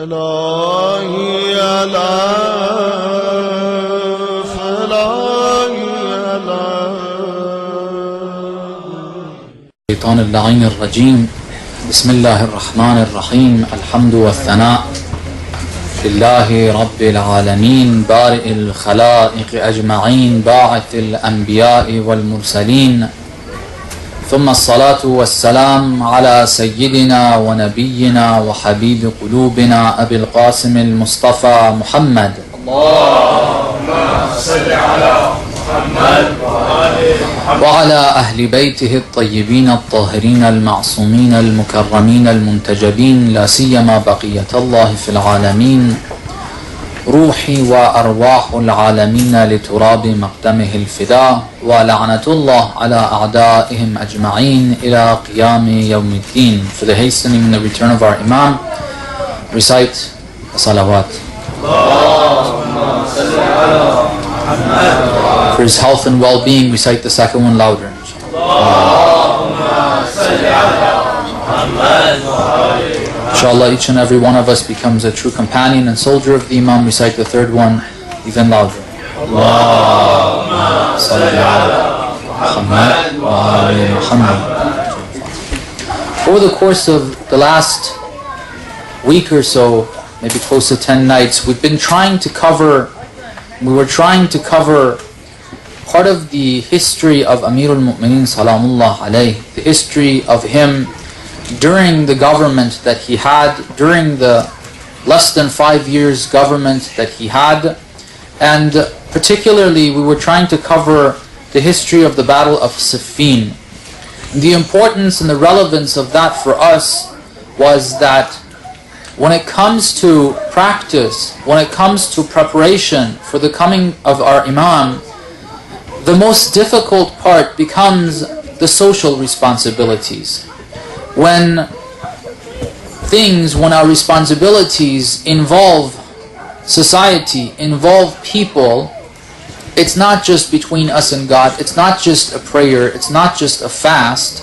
إلهي ألاف إلهي الشيطان اللعين الرجيم. بسم الله الرحمن الرحيم. الحمد والثناء لله رب العالمين بارئ الخلائق أجمعين باعث الأنبياء والمرسلين، ثم الصلاة والسلام على سيدنا ونبينا وحبيب قلوبنا أبي القاسم المصطفى محمد. اللهم صل على محمد وعلى أهل بيته الطيبين الطاهرين المعصومين المكرمين المنتجبين، لا سيما بقية الله في العالمين، روحي وأرواح العالمين لتراب مقدمه الفداء، ولعنة الله على أعدائهم أجمعين إلى قيام يوم الدين. For the hastening and the return of our Imam, recite the salawat. For his health and well-being, recite the second one louder. Inshallah, each and every one of us becomes a true companion and soldier of the Imam. Recite the third one even louder. Over the course of the last week or so, maybe close to 10 nights, we were trying to cover part of the history of Amirul Mu'mineen Salamullah alayh, the history of him during the government that he had, during the less than 5 years government that he had, and particularly we were trying to cover the history of the Battle of Siffin. The importance and the relevance of that for us was that when it comes to practice, when it comes to preparation for the coming of our Imam, the most difficult part becomes the social responsibilities. When our responsibilities involve society, involve people, it's not just between us and God, it's not just a prayer, it's not just a fast.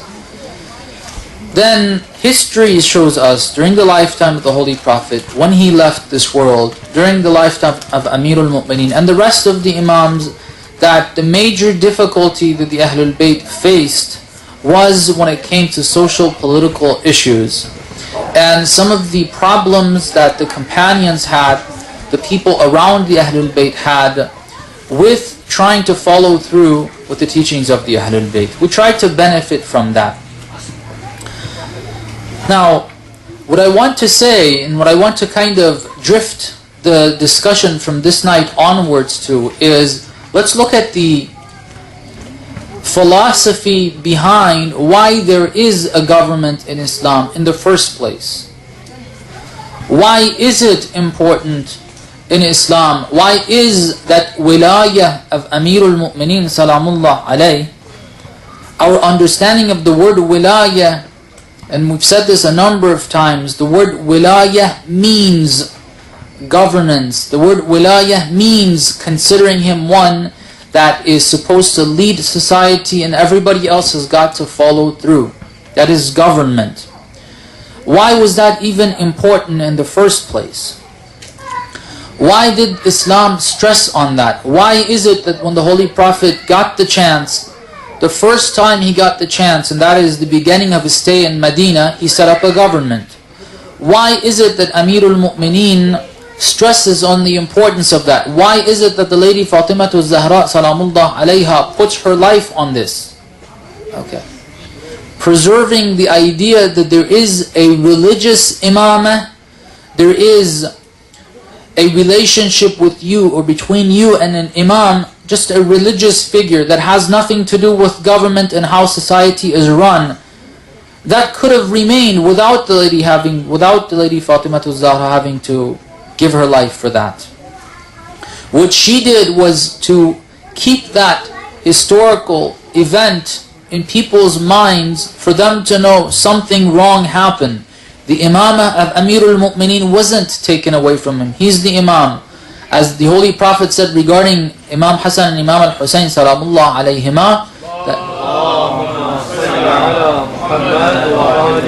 Then history shows us during the lifetime of the Holy Prophet, when he left this world, during the lifetime of Amirul Mu'mineen and the rest of the Imams, that the major difficulty that the Ahlul Bayt faced was when it came to social political issues. And some of the problems that the companions had, the people around the Ahlul Bayt had, with trying to follow through with the teachings of the Ahlul Bayt. We tried to benefit from that. Now, what I want to say, and what I want to kind of drift the discussion from this night onwards to, is let's look at the philosophy behind why there is a government in Islam in the first place. Why is it important in Islam? Why is that wilayah of Amirul Mu'mineen Salamullah alayh? Our understanding of the word wilayah, and we've said this a number of times, the word wilayah means governance. The word wilayah means considering him one that is supposed to lead society and everybody else has got to follow through. That is government. Why was that even important in the first place? Why did Islam stress on that? Why is it that when the Holy Prophet got the chance, the first time he got the chance, and that is the beginning of his stay in Medina, he set up a government? Why is it that Amirul Mu'mineen stresses on the importance of that? Why is it that the lady Fatimah Zahra Salamullah alayha puts her life on this? Okay. Preserving the idea that there is a religious imamah, there is a relationship with you or between you and an imam, just a religious figure that has nothing to do with government and how society is run. That could have remained without the lady Fatimah Zahra having to give her life for that. What she did was to keep that historical event in people's minds for them to know something wrong happened. The imamah of Amirul Mu'mineen wasn't taken away from him. He's the imam. As the Holy Prophet said regarding Imam Hassan and Imam al-Husayn Salamullah alayhima,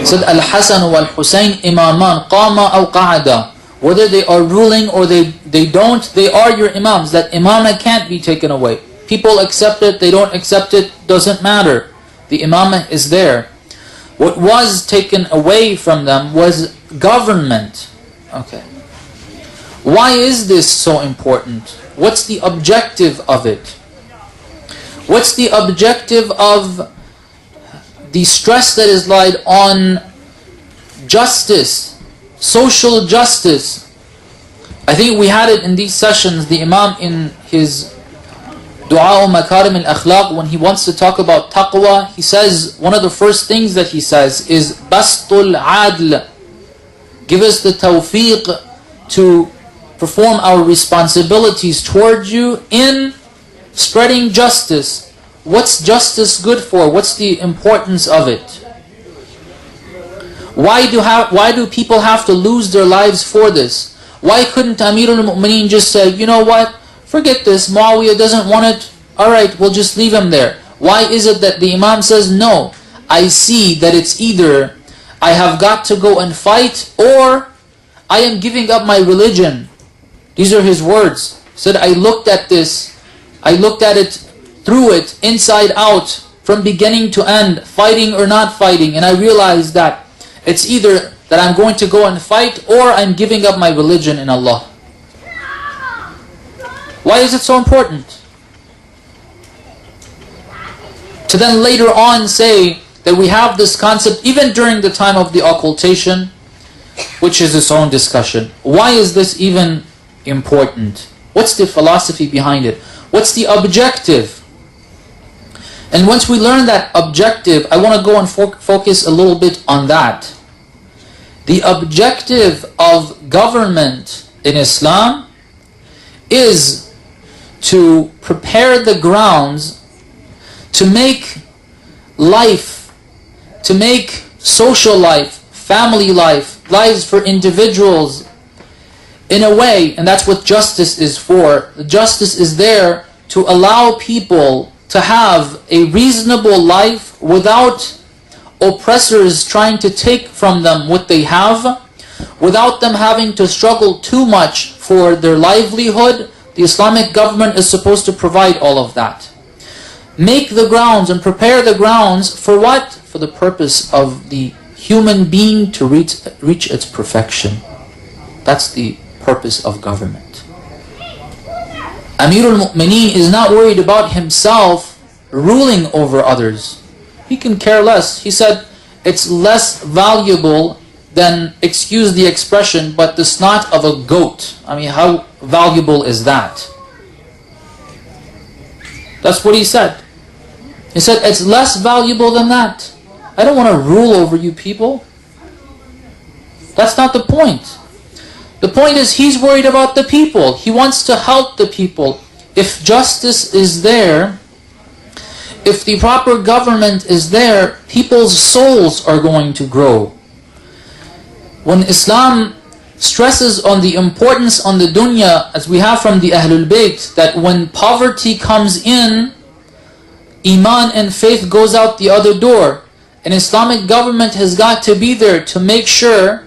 said Al-Hasan wal-Husayn imaman qama aw qa'ada Whether they are ruling or they don't, they are your imams. That imamah can't be taken away. People accept it, they don't accept it, doesn't matter. The imamah is there. What was taken away from them was government. Okay. Why is this so important? What's the objective of it? What's the objective of the stress that is laid on justice, social justice? I think we had it in these sessions. The Imam in his Dua Makarim al-Akhlaq, when he wants to talk about taqwa, he says, one of the first things that he says is Bastul Adl. Give us the tawfiq to perform our responsibilities towards you in spreading justice. What's justice good for? What's the importance of it? Why do people have to lose their lives for this? Why couldn't Amirul Mu'mineen just say, you know what, forget this, Muawiyah doesn't want it, alright, we'll just leave him there. Why is it that the Imam says, no, I see that it's either I have got to go and fight, or I am giving up my religion. These are his words. He said, I looked at this, I looked at it, through it, inside out, from beginning to end, fighting or not fighting, and I realized that it's either that I'm going to go and fight, or I'm giving up my religion in Allah. Why is it so important? To then later on say that we have this concept, even during the time of the occultation, which is its own discussion. Why is this even important? What's the philosophy behind it? What's the objective? And once we learn that objective, I want to go and focus a little bit on that. The objective of government in Islam is to prepare the grounds to make life, to make social life, family life, lives for individuals in a way, and that's what justice is for. Justice is there to allow people to have a reasonable life without oppressors trying to take from them what they have, without them having to struggle too much for their livelihood. The Islamic government is supposed to provide all of that. Make the grounds and prepare the grounds for what? For the purpose of the human being to reach its perfection. That's the purpose of government. Amirul Mu'mineen is not worried about himself ruling over others. He can care less. He said, it's less valuable than, excuse the expression, but the snot of a goat. I mean, how valuable is that? That's what he said. He said, it's less valuable than that. I don't want to rule over you people. That's not the point. The point is, he's worried about the people. He wants to help the people. If justice is there, if the proper government is there, people's souls are going to grow. When Islam stresses on the importance on the dunya, as we have from the AhlulBayt, that when poverty comes in, Iman and faith goes out the other door. An Islamic government has got to be there to make sure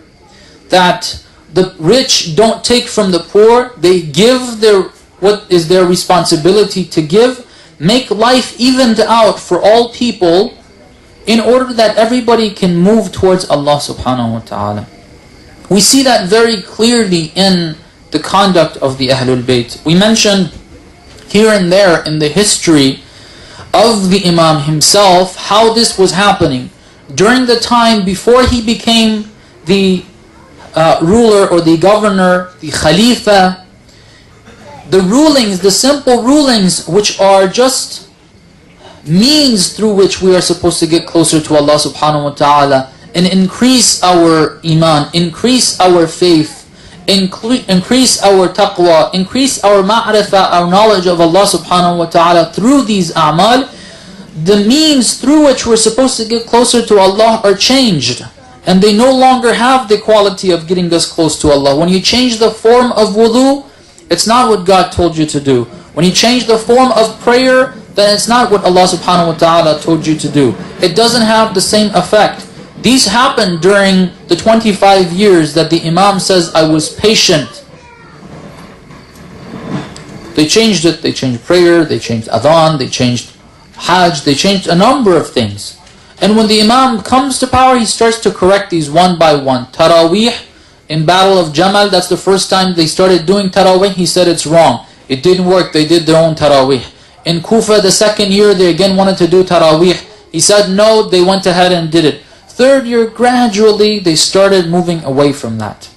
that the rich don't take from the poor. They give what is their responsibility to give. Make life evened out for all people in order that everybody can move towards Allah subhanahu wa ta'ala. We see that very clearly in the conduct of the Ahlul Bayt. We mentioned here and there in the history of the Imam himself how this was happening. During the time before he became the ruler or the governor, the Khalifa, the rulings, the simple rulings which are just means through which we are supposed to get closer to Allah subhanahu wa ta'ala and increase our iman, increase our faith, increase our taqwa, increase our ma'rifah, our knowledge of Allah subhanahu wa ta'ala through these a'mal. The means through which we're supposed to get closer to Allah are changed, and they no longer have the quality of getting us close to Allah. When you change the form of wudu, it's not what God told you to do. When you change the form of prayer, then it's not what Allah subhanahu wa ta'ala told you to do. It doesn't have the same effect. These happened during the 25 years that the Imam says, I was patient. They changed it. They changed prayer, they changed adhan, they changed hajj, they changed a number of things. And when the Imam comes to power, he starts to correct these one by one. Taraweeh, in Battle of Jamal, that's the first time they started doing Taraweeh. He said it's wrong. It didn't work. They did their own Taraweeh. In Kufa, the second year, they again wanted to do Taraweeh. He said no, they went ahead and did it. Third year, gradually, they started moving away from that.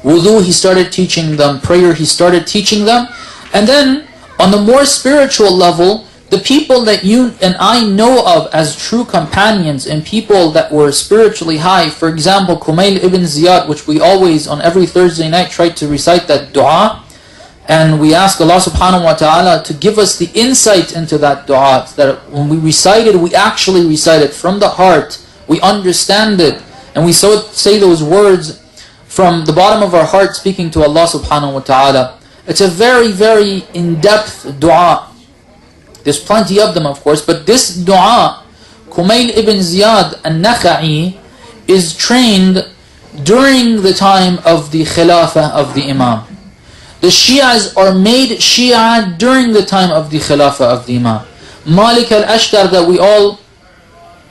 Wudu, he started teaching them. Prayer, he started teaching them. And then, on the more spiritual level, the people that you and I know of as true companions and people that were spiritually high, for example, Kumail ibn Ziyad, which we always, on every Thursday night, try to recite that dua. And we ask Allah subhanahu wa ta'ala to give us the insight into that dua, that when we recite it, we actually recite it from the heart. We understand it. And we say those words from the bottom of our heart, speaking to Allah subhanahu wa ta'ala. It's a very, very in-depth dua. There's plenty of them, of course, but this dua, Kumail ibn Ziyad al-Nakha'i, is trained during the time of the Khilafah of the Imam. The Shi'as are made Shia during the time of the Khilafah of the Imam. Malik al-Ashtar, that we all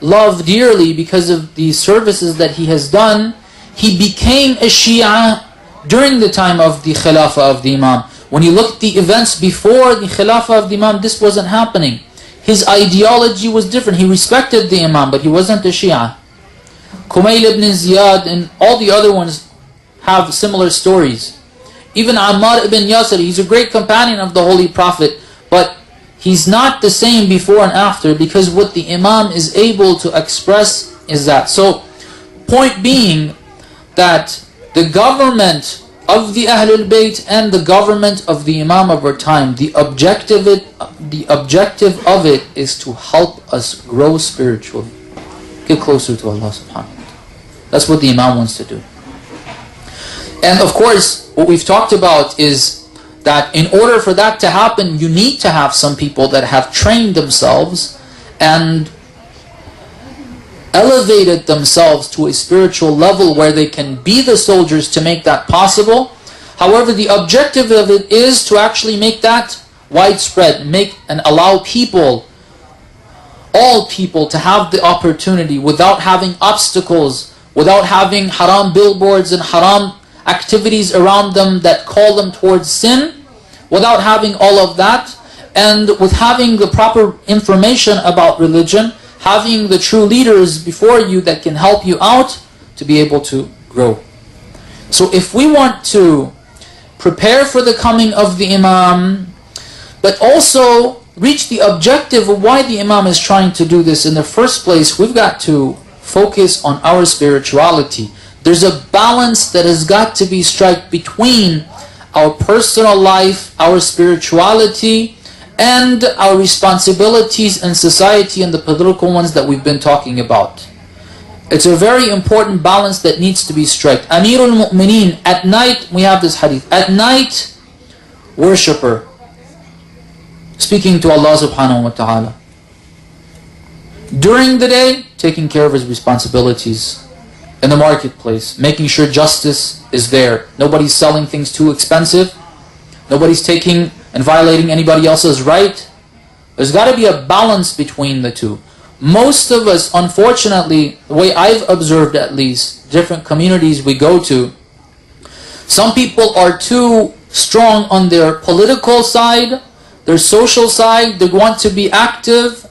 love dearly because of the services that he has done, he became a Shia during the time of the Khilafah of the Imam. When you look at the events before the Khilafah of the Imam, this wasn't happening. His ideology was different. He respected the Imam, but he wasn't a Shia. Kumail ibn Ziyad and all the other ones have similar stories. Even Ammar ibn Yasir, he's a great companion of the Holy Prophet, but he's not the same before and after, because what the Imam is able to express is that. So, point being that the government of the Ahlul Bayt and the government of the Imam of our time, the objective of it is to help us grow spiritually, get closer to Allah subhanahu wa ta'ala. That's what the Imam wants to do. And of course, what we've talked about is that in order for that to happen, you need to have some people that have trained themselves and elevated themselves to a spiritual level where they can be the soldiers to make that possible. However, the objective of it is to actually make that widespread, make and allow people, all people, to have the opportunity without having obstacles, without having haram billboards and haram activities around them that call them towards sin, without having all of that, and with having the proper information about religion, having the true leaders before you that can help you out to be able to grow. So if we want to prepare for the coming of the Imam, but also reach the objective of why the Imam is trying to do this in the first place, we've got to focus on our spirituality. There's a balance that has got to be struck between our personal life, our spirituality, and our responsibilities in society and the political ones that we've been talking about. It's a very important balance that needs to be struck. Amirul Mu'mineen, at night, we have this hadith. At night, worshipper, speaking to Allah subhanahu wa ta'ala. During the day, taking care of his responsibilities in the marketplace, making sure justice is there. Nobody's selling things too expensive. Nobody's taking and violating anybody else's right. There's got to be a balance between the two. Most of us, unfortunately, the way I've observed at least, different communities we go to, some people are too strong on their political side, their social side. They want to be active.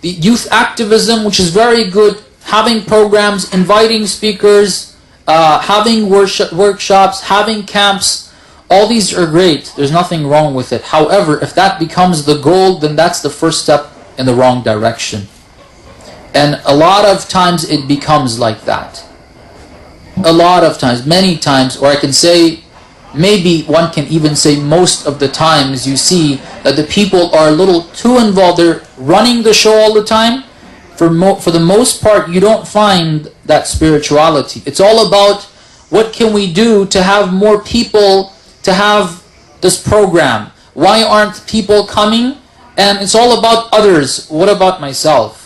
The youth activism, which is very good, having programs, inviting speakers, having workshops, having camps, all these are great. There's nothing wrong with it. However, if that becomes the goal, then that's the first step in the wrong direction. And a lot of times it becomes like that. A lot of times, many times, or I can say, maybe one can even say most of the times, you see that the people are a little too involved. They're running the show all the time. For the most part, you don't find that spirituality. It's all about what can we do to have more people to have this program. Why aren't people coming? And it's all about others. What about myself?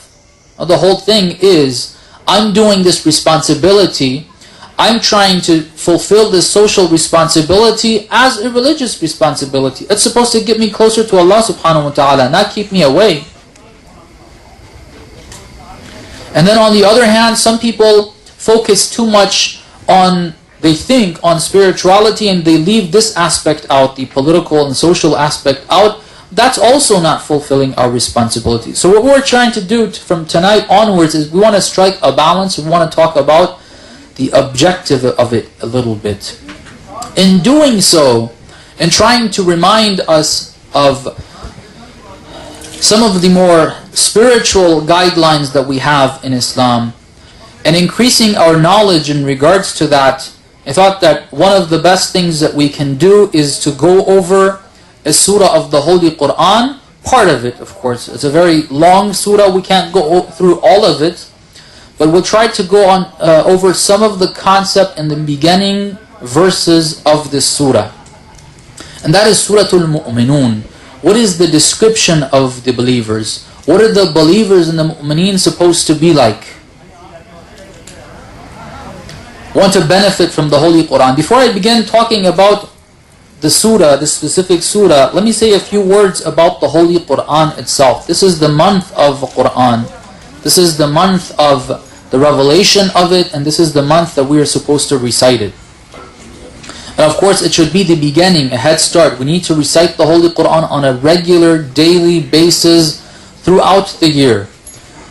The whole thing is, I'm doing this responsibility, I'm trying to fulfill this social responsibility as a religious responsibility. It's supposed to get me closer to Allah subhanahu wa ta'ala, not keep me away. And then on the other hand, some people focus too much on, they think, on spirituality, and they leave this aspect out, the political and social aspect out. That's also not fulfilling our responsibility. So what we're trying to do from tonight onwards is we want to strike a balance. We want to talk about the objective of it a little bit. In doing so, and trying to remind us of some of the more spiritual guidelines that we have in Islam, and increasing our knowledge in regards to that, I thought that one of the best things that we can do is to go over a surah of the Holy Quran, part of it, of course. It's a very long surah, we can't go through all of it, but we'll try to go on over some of the concept in the beginning verses of this surah. And that is Surah Al-Mu'minun. What is the description of the believers? What are the believers and the mu'mineen supposed to be like? Want to benefit from the Holy Quran. Before I begin talking about the surah, the specific surah, let me say a few words about the Holy Quran itself. This is the month of Quran. This is the month of the revelation of it, and this is the month that we are supposed to recite it. And of course, it should be the beginning, a head start. We need to recite the Holy Quran on a regular, daily basis throughout the year.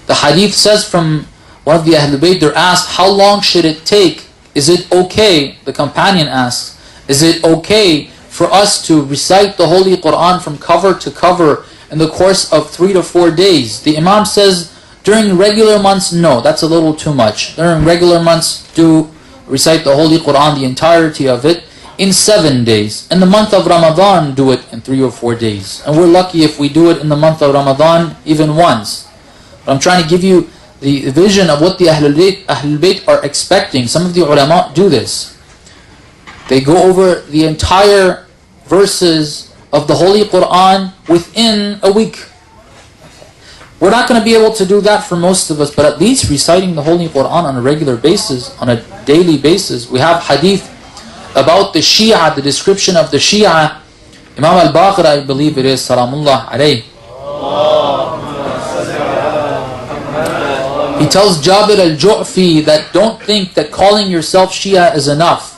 The hadith says from one of the AhlulBayt, they're asked, how long should it take? Is it okay, the companion asks, is it okay for us to recite the Holy Quran from cover to cover in the course of 3 to 4 days? The Imam says, during regular months, no, that's a little too much. During regular months, do recite the Holy Quran, the entirety of it, in 7 days. In the month of Ramadan, do it in 3 or 4 days. And we're lucky if we do it in the month of Ramadan even once. But I'm trying to give you the vision of what the Ahlul-Bayt are expecting. Some of the ulama do this. They go over the entire verses of the Holy Quran within a week. We're not going to be able to do that for most of us, but at least reciting the Holy Quran on a regular basis, on a daily basis. We have hadith about the Shia, the description of the Shia. Imam al-Baqir, I believe it is, salamullah alayh. He tells Jabir al-Ju'fi that don't think that calling yourself Shia is enough.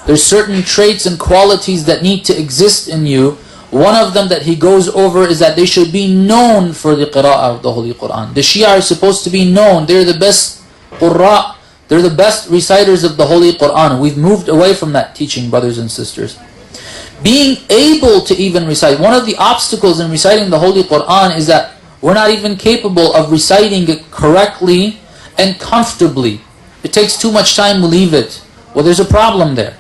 There's certain traits and qualities that need to exist in you. One of them that he goes over is that they should be known for the qira'ah of the Holy Quran. The Shia are supposed to be known. They're the best qurra'. They're the best reciters of the Holy Quran. We've moved away from that teaching, brothers and sisters. Being able to even recite. One of the obstacles in reciting the Holy Quran is that we're not even capable of reciting it correctly and comfortably. It takes too much time, we leave it. Well, there's a problem there.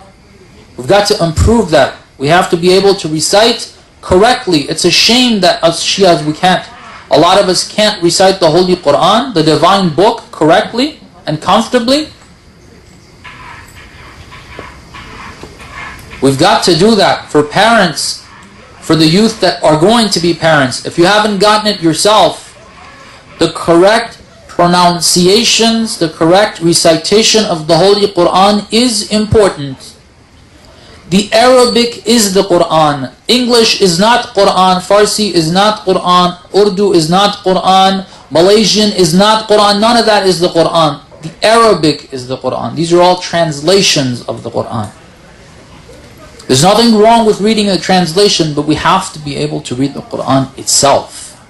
We've got to improve that. We have to be able to recite correctly. It's a shame that us Shias, we can't. A lot of us can't recite the Holy Quran, the divine book, correctly and comfortably. We've got to do that for parents, for the youth that are going to be parents. If you haven't gotten it yourself, the correct pronunciations, the correct recitation of the Holy Quran is important. The Arabic is the Quran. English is not Quran. Farsi is not Quran. Urdu is not Quran. Malaysian is not Quran. None of that is the Quran. The Arabic is the Quran. These are all translations of the Quran. There's nothing wrong with reading a translation, but we have to be able to read the Quran itself.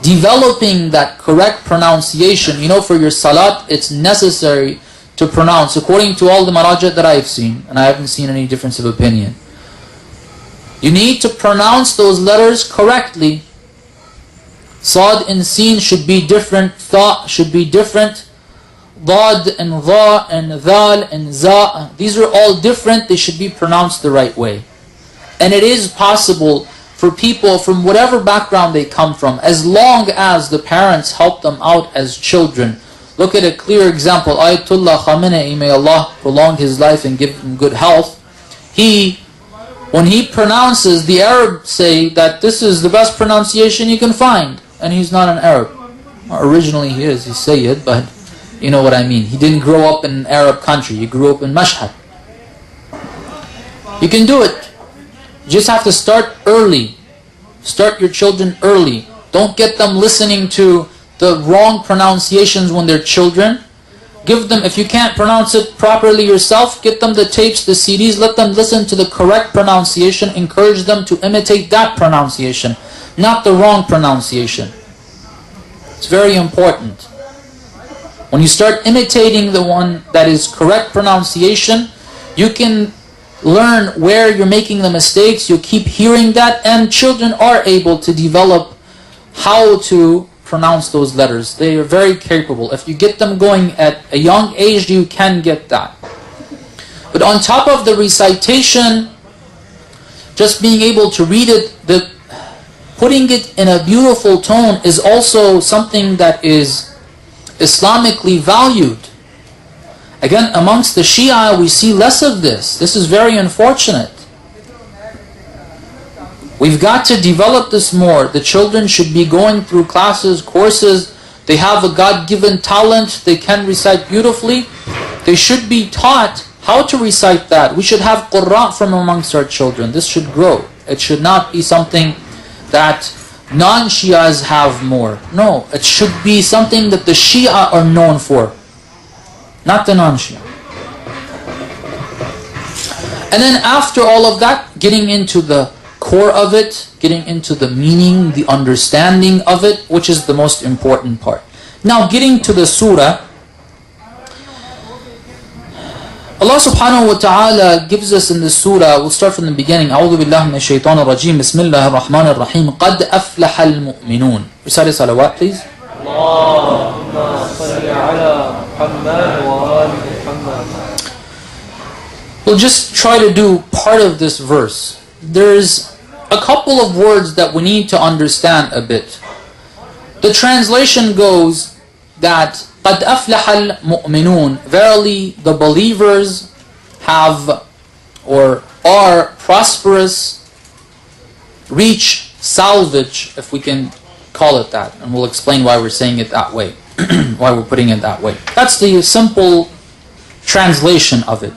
Developing that correct pronunciation, you know, for your salat, it's necessary to pronounce, according to all the maraja that I've seen, and I haven't seen any difference of opinion. You need to pronounce those letters correctly. Sad and Sin should be different, Tha should be different, Dad and Dha and Dhal and Za, these are all different, they should be pronounced the right way. And it is possible for people from whatever background they come from, as long as the parents help them out as children. Look at a clear example. Ayatollah Khamenei, may Allah prolong his life and give him good health. When he pronounces, the Arabs say that this is the best pronunciation you can find. And he's not an Arab. Originally he is, he's Sayyid, but You know what I mean? He didn't grow up in an Arab country. He grew up in Mashhad. You can do it. You just have to start early. Start your children early. Don't get them listening to the wrong pronunciations when they're children. Give them, if you can't pronounce it properly yourself, get them the tapes, the CDs, let them listen to the correct pronunciation, encourage them to imitate that pronunciation, not the wrong pronunciation. It's very important. When you start imitating the one that is correct pronunciation, you can learn where you're making the mistakes, you keep hearing that, and children are able to develop how to pronounce those letters. They are very capable. If you get them going at a young age, you can get that. But on top of the recitation, just being able to read it, putting it in a beautiful tone is also something that is Islamically valued. Again, amongst the Shia, we see less of this. This is very unfortunate. We've got to develop this more. The children should be going through classes, courses. They have a God-given talent. They can recite beautifully. They should be taught how to recite that. We should have Qur'an from amongst our children. This should grow. It should not be something that non-Shias have more. No, it should be something that the Shia are known for, not the non-Shia. And then after all of that, getting into the core of it, getting into the meaning, the understanding of it, which is the most important part. Now getting to the surah, Allah subhanahu wa ta'ala gives us in the surah, we'll start from the beginning. أعوذ بالله من الشيطان الرجيم بسم الله الرحمن الرحيم قد أفلح المؤمنون. Recite salawat please. اللهم صل على محمد وآل محمد. We'll just try to do part of this verse. There's a couple of words that we need to understand a bit. The translation goes that قَدْ أَفْلَحَ الْمُؤْمِنُونَ, verily the believers have or are prosperous, reach salvage, if we can call it that. And we'll explain why we're saying it that way, why we're putting it that way. That's the simple translation of it.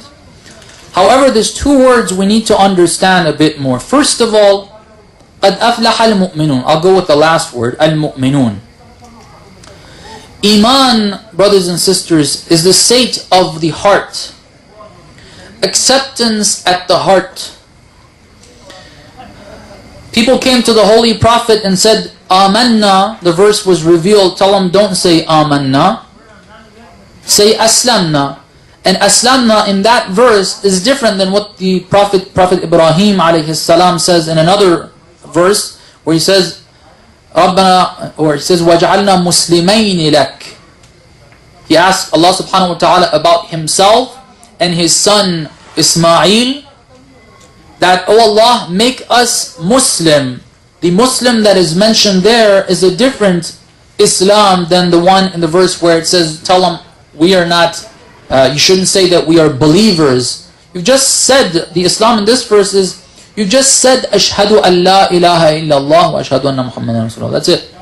However, there's two words we need to understand a bit more. First of all, قَدْ أَفْلَحَ الْمُؤْمِنُونَ. I'll go with the last word, al-mu'minun. Iman, brothers and sisters, is the state of the heart. Acceptance at the heart. People came to the Holy Prophet and said, Amanna. The verse was revealed. Tell them, don't say Amanna. Say Aslamna. And Aslamna in that verse is different than what the Prophet Ibrahim alayhi salam says in another verse, where he says, Rabbana, or he says, وَجْعَلْنَا مُسْلِمَيْنِ لَكَ. He asked Allah subhanahu wa ta'ala about himself and his son Ismail, that, oh Allah, make us Muslim. The Muslim that is mentioned there is a different Islam than the one in the verse where it says, tell them, we are not, you shouldn't say that we are believers. You've just said, the Islam in this verse is, you just said, Ashhadu an la ilaha illallah wa ashhadu anna Muhammadan Rasulullah. That's it.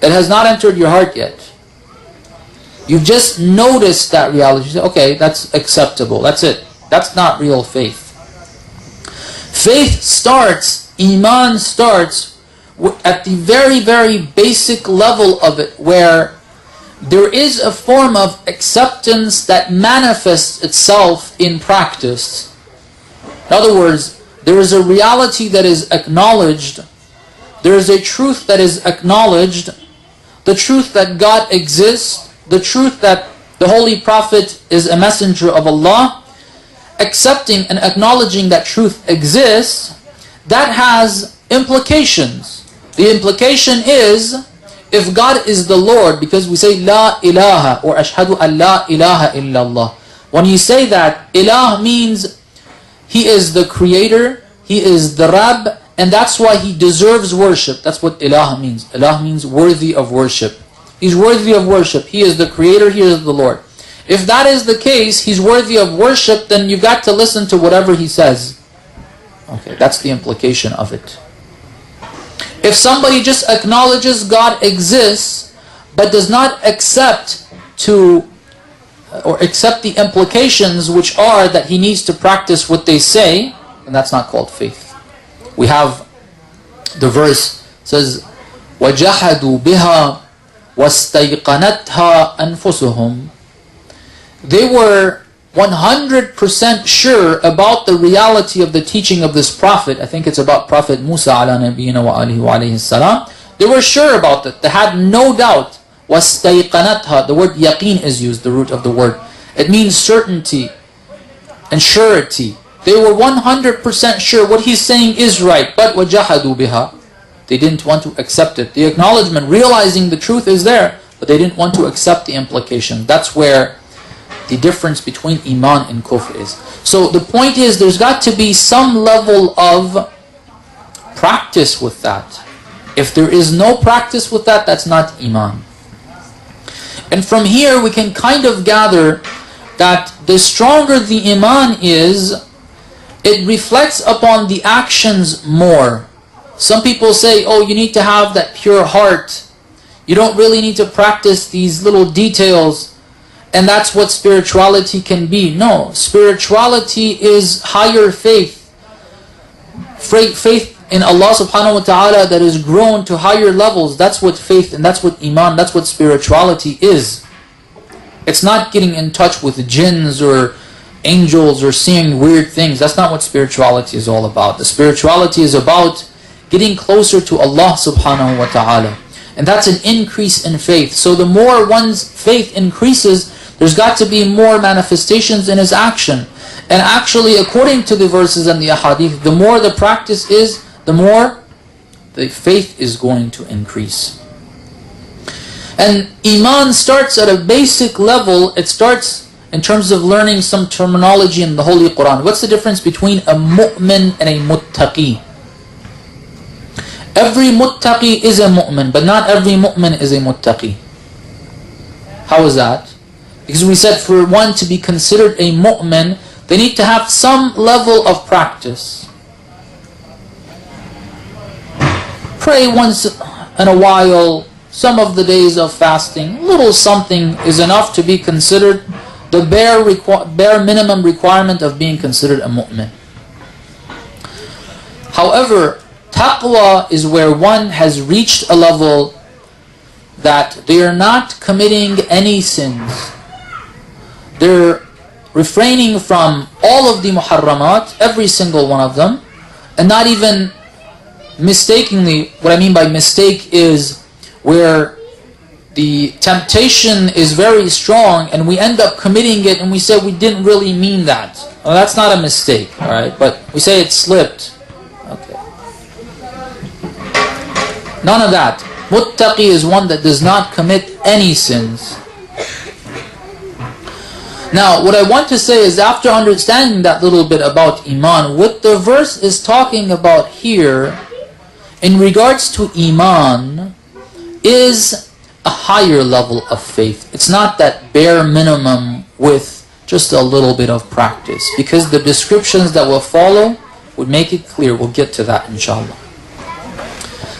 It has not entered your heart yet. You've just noticed that reality. You say, okay, that's acceptable. That's it. That's not real faith. Faith starts, Iman starts at the very, very basic level of it, where there is a form of acceptance that manifests itself in practice. In other words, there is a reality that is acknowledged. There is a truth that is acknowledged. The truth that God exists. The truth that the Holy Prophet is a messenger of Allah. Accepting and acknowledging that truth exists, that has implications. The implication is, if God is the Lord, because we say La ilaha or Ashhadu an la ilaha illallah. When you say that, Ilah means He is the creator, He is the Rabb, and that's why He deserves worship. That's what Ilah means. Ilah means worthy of worship. He's worthy of worship. He is the creator, He is the Lord. If that is the case, He's worthy of worship, then you've got to listen to whatever He says. Okay, that's the implication of it. If somebody just acknowledges God exists, but does not accept to or accept the implications, which are that he needs to practice what they say, and that's not called faith. We have the verse says, وَجَحَدُوا بِهَا وَاسْتَيْقَنَتْهَا أَنفُسُهُم. They were 100% sure about the reality of the teaching of this prophet. I think it's about Prophet Musa ala nabiyina wa alihi wa alayhi salam. They were sure about it. They had no doubt. وَاسْتَيْقَنَتْهَا. The word yaqeen is used, the root of the word. It means certainty and surety. They were 100% sure what he's saying is right. But وَجَحَدُوا بِهَا. They didn't want to accept it. The acknowledgement, realizing the truth is there, but they didn't want to accept the implication. That's where the difference between iman and kufr is. So the point is, there's got to be some level of practice with that. If there is no practice with that, that's not iman. And from here we can kind of gather that the stronger the iman is, it reflects upon the actions more. Some people say, oh, you need to have that pure heart. You don't really need to practice these little details, and that's what spirituality can be. No, spirituality is higher faith. Faith in Allah subhanahu wa ta'ala that is grown to higher levels. That's what faith and that's what iman, that's what spirituality is. It's not getting in touch with jinns or angels or seeing weird things. That's not what spirituality is all about. The spirituality is about getting closer to Allah subhanahu wa ta'ala. And that's an increase in faith. So the more one's faith increases, there's got to be more manifestations in his action. And actually, according to the verses and the ahadith, the more the practice is, the more the faith is going to increase. And iman starts at a basic level. It starts in terms of learning some terminology in the Holy Quran. What's the difference between a mu'min and a muttaqi? Every muttaqi is a mu'min, but not every mu'min is a muttaqi. How is that? Because we said for one to be considered a mu'min, they need to have some level of practice. Pray once in a while, some of the days of fasting, little something is enough to be considered the bare minimum requirement of being considered a mu'min. However, taqwa is where one has reached a level that they are not committing any sins. They're refraining from all of the muharramat, every single one of them, and not even mistakenly. What I mean by mistake is where the temptation is very strong and we end up committing it and we say we didn't really mean that. Well, that's not a mistake, all right? But we say it slipped. Okay. None of that. Muttaqi is one that does not commit any sins. Now, what I want to say is, after understanding that little bit about iman, what the verse is talking about here in regards to iman is a higher level of faith. It's not that bare minimum with just a little bit of practice, because the descriptions that will follow would make it clear. We'll get to that inshallah.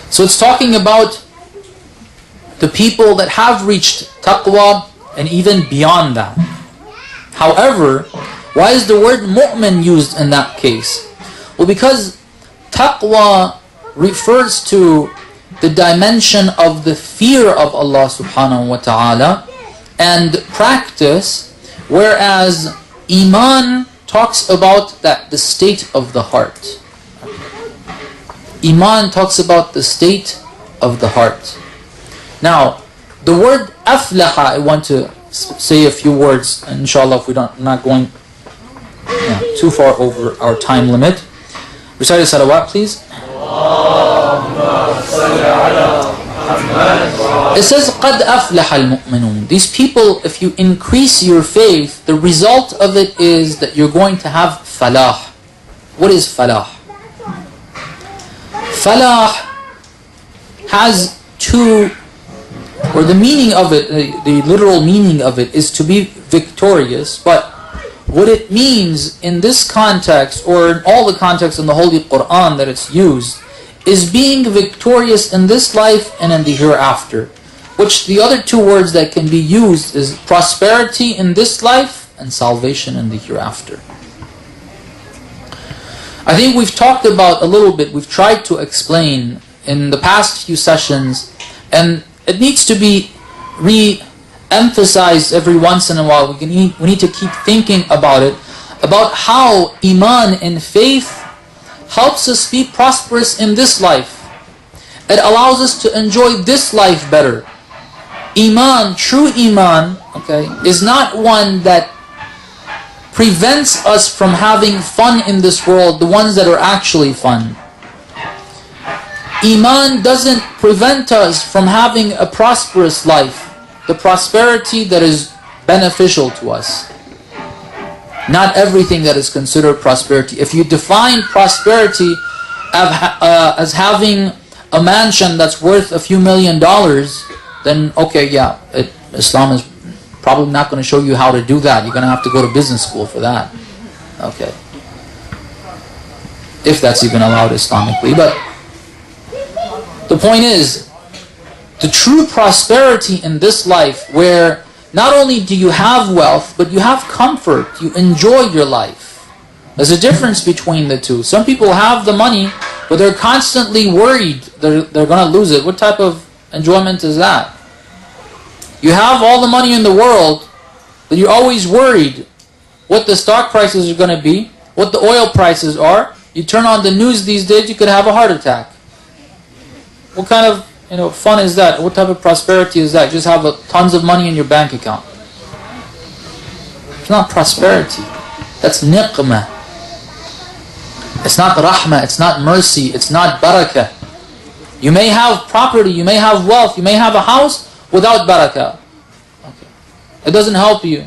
So it's talking about the people that have reached taqwa and even beyond that. However, why is the word mu'min used in that case? Well, because taqwa refers to the dimension of the fear of Allah subhanahu wa ta'ala and practice, whereas iman talks about the state of the heart. Iman talks about the state of the heart. Now, the word aflaha, I want to say a few words, inshallah, if we're not going too far over our time limit. Recite a salawat, please. It says, قَدْ أَفْلَحَ الْمُؤْمِنُونَ. These people, if you increase your faith, the result of it is that you're going to have falah. What is falah? Falah has two, or the meaning of it, the literal meaning of it is to be victorious, but what it means in this context, or in all the contexts in the Holy Quran that it's used, is being victorious in this life and in the hereafter. which the other two words that can be used is prosperity in this life and salvation in the hereafter. I think we've talked about a little bit, we've tried to explain in the past few sessions, and it needs to be re-emphasized every once in a while. We need to keep thinking about it, about how Iman and faith helps us be prosperous in this life. It allows us to enjoy this life better. Iman, true Iman, okay, is not one that prevents us from having fun in this world, the ones that are actually fun. Iman doesn't prevent us from having a prosperous life, the prosperity that is beneficial to us. Not everything that is considered prosperity. If you define prosperity as having a mansion that's worth a few $1 million, then okay, yeah, Islam is probably not going to show you how to do that. You're going to have to go to business school for that. Okay. If that's even allowed Islamically. But the point is, the true prosperity in this life, where not only do you have wealth, but you have comfort, you enjoy your life. There's a difference between the two. Some people have the money, but they're constantly worried they're going to lose it. What type of enjoyment is that? You have all the money in the world, but you're always worried what the stock prices are going to be, what the oil prices are. You turn on the news these days, you could have a heart attack. What kind of fun is that? What type of prosperity is that? Just have tons of money in your bank account. It's not prosperity. That's niqmah. It's not rahmah. It's not mercy. It's not barakah. You may have property, you may have wealth, you may have a house without barakah. Okay. It doesn't help you.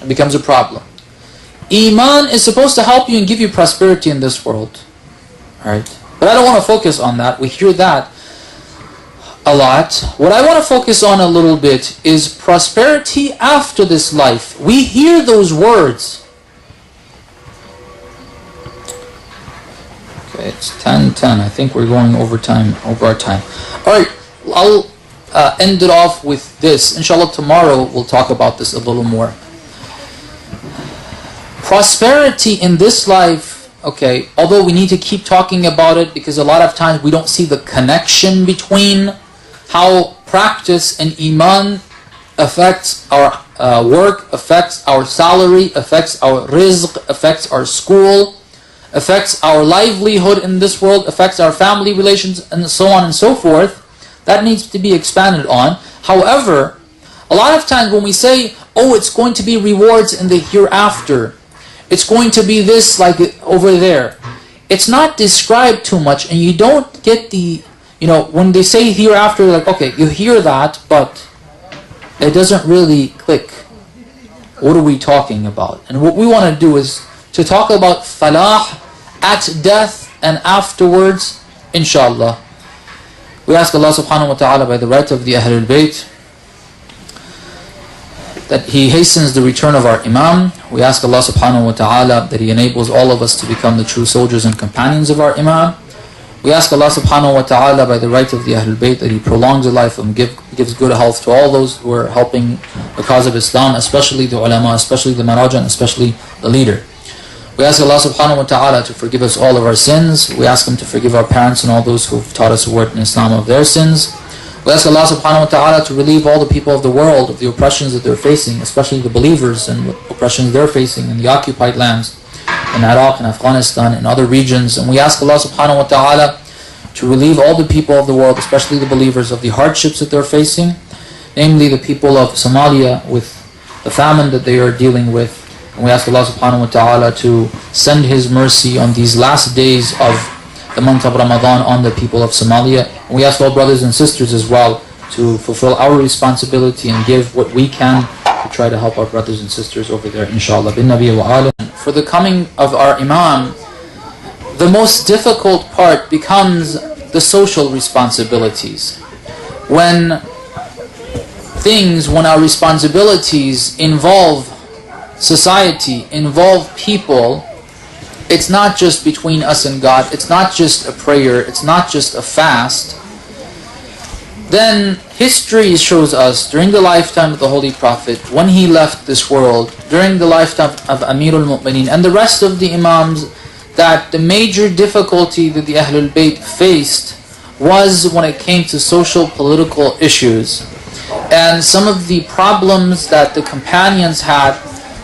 It becomes a problem. Iman is supposed to help you and give you prosperity in this world. Alright? But I don't want to focus on that. We hear that a lot. What I want to focus on a little bit is prosperity after this life. We hear those words. Okay, it's 10:10. I think we're going over our time. Alright, I'll end it off with this. Inshallah, tomorrow we'll talk about this a little more. Prosperity in this life, okay, although we need to keep talking about it because a lot of times we don't see the connection between how practice and Iman affects our work, affects our salary, affects our rizq, affects our school, affects our livelihood in this world, affects our family relations, and so on and so forth. That needs to be expanded on. However, a lot of times when we say, oh, it's going to be rewards in the hereafter, it's going to be this like over there, it's not described too much, and you don't get the, when they say hereafter, like, okay, you hear that, but it doesn't really click. What are we talking about? And what we want to do is to talk about falah at death and afterwards, inshallah. We ask Allah subhanahu wa ta'ala by the right of the AhlulBayt that He hastens the return of our Imam. We ask Allah subhanahu wa ta'ala that He enables all of us to become the true soldiers and companions of our Imam. We ask Allah subhanahu wa ta'ala by the right of the AhlulBayt that He prolongs the life and gives good health to all those who are helping the cause of Islam, especially the ulama, especially the maraja, and especially the leader. We ask Allah subhanahu wa ta'ala to forgive us all of our sins. We ask Him to forgive our parents and all those who have taught us a word in Islam of their sins. We ask Allah subhanahu wa ta'ala to relieve all the people of the world of the oppressions that they're facing, especially the believers and the oppressions they're facing in the occupied lands, in Iraq and Afghanistan and other regions. And we ask Allah subhanahu wa ta'ala to relieve all the people of the world, especially the believers, of the hardships that they're facing, namely the people of Somalia with the famine that they are dealing with. And we ask Allah subhanahu wa ta'ala to send His mercy on these last days of the month of Ramadan on the people of Somalia. And we ask all brothers and sisters as well to fulfill our responsibility and give what we can to try to help our brothers and sisters over there, inshallah. Bin Nabi wa alim. For the coming of our Imam, the most difficult part becomes the social responsibilities. When our responsibilities involve society, involve people, it's not just between us and God, it's not just a prayer, it's not just a fast. then history shows us during the lifetime of the Holy Prophet, when he left this world, during the lifetime of Amirul Mu'mineen and the rest of the Imams, that the major difficulty that the Ahlul Bayt faced was when it came to social political issues. And some of the problems that the companions had,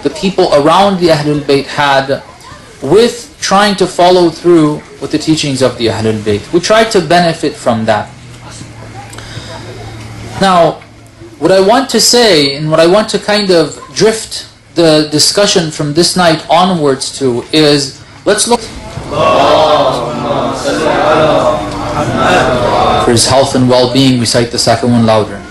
the people around the Ahlul Bayt had, with trying to follow through with the teachings of the Ahlul Bayt. We tried to benefit from that. Now, what I want to say, and what I want to kind of drift the discussion from this night onwards to, is let's look for his health and well-being. Recite the second one louder.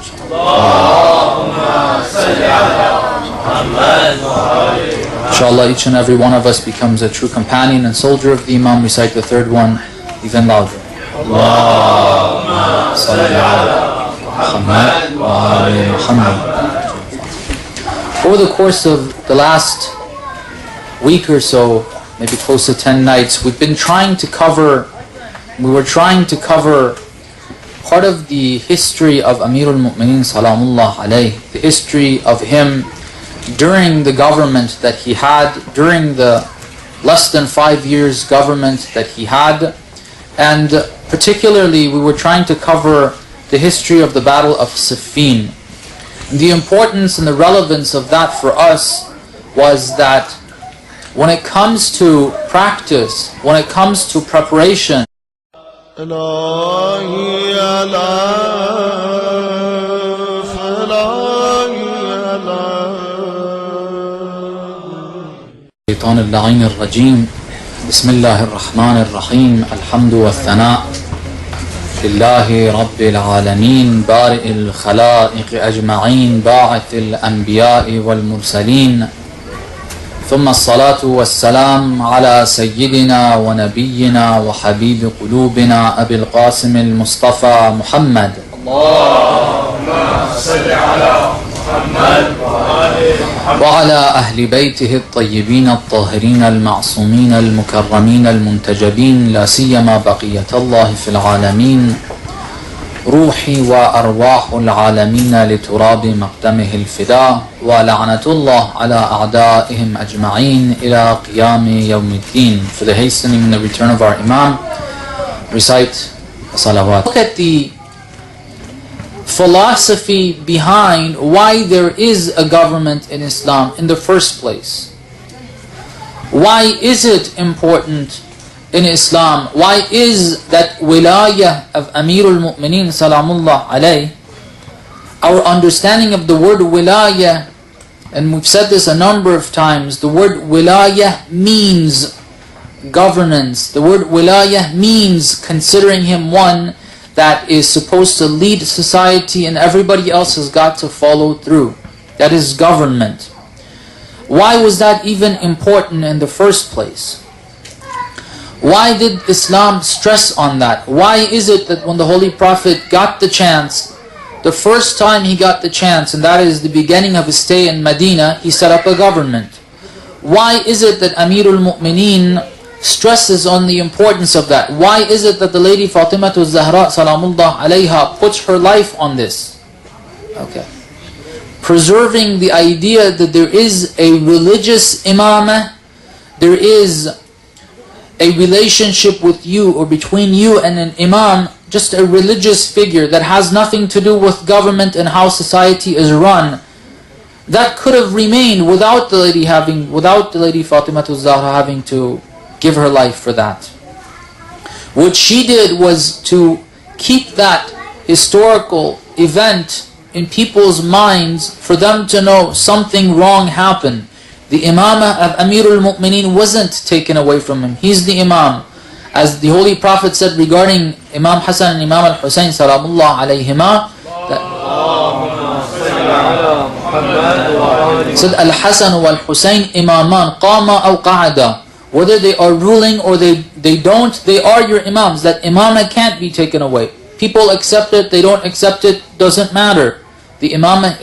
Inshallah, each and every one of us becomes a true companion and soldier of the Imam. Recite the third one even louder. Over the course of the last week or so, maybe close to 10 nights, we were trying to cover part of the history of Amirul Mu'mineen Salamullah alayh, the history of him during the government that he had, during the less than 5 years government that he had, and particularly we were trying to cover the history of the Battle of Siffin. The importance and the relevance of that for us was that when it comes to practice, when it comes to preparation, الشيطان اللعين الرجيم بسم الله الرحمن الرحيم الحمد والثناء لله رب العالمين بارئ الخلائق أجمعين باعث الأنبياء والمرسلين ثم الصلاة والسلام على سيدنا ونبينا وحبيب قلوبنا أبي القاسم المصطفى محمد اللهم صل على محمد وعلى أهل بيته الطيبين الطاهرين المعصومين المكرمين المنتجبين لا سيما بقية الله في العالمين روحي وأرواح العالمين لتراب مقدمه الفداء ولعنة الله على أعدائهم أجمعين إلى قيام يوم الدين. For the hastening and the return of our Imam, recite salawat. Look at the philosophy behind why there is a government in Islam in the first place. Why is it important in Islam? Why is that wilayah of Amirul Mu'mineen Salamullah alayh? Our understanding of the word wilayah, and we've said this a number of times, the word wilayah means governance. The word wilayah means considering him one that is supposed to lead society and everybody else has got to follow through. That is government. Why was that even important in the first place? Why did Islam stress on that? Why is it that when the Holy Prophet got the chance, the first time he got the chance, and that is the beginning of his stay in Medina, he set up a government? Why is it that Amirul Mu'mineen stresses on the importance of that? Why is it that the lady Fatimah Zahra Salamullah alayha puts her life on this? Okay. Preserving the idea that there is a religious imamah, there is a relationship with you or between you and an imam, just a religious figure that has nothing to do with government and how society is run. That could have remained without the lady Fatimah Zahra having to give her life for that. What she did was to keep that historical event in people's minds for them to know something wrong happened. The imamah of Amirul Mu'mineen wasn't taken away from him. He's the imam. As the Holy Prophet said regarding Imam Hassan and Imam al-Husayn Salamullah alayhima, said Al-Hasan wal-Husayn imaman qama aw qa'ada. Whether they are ruling or they don't, they are your imams. That imamah can't be taken away. People accept it, they don't accept it, doesn't matter. The imamah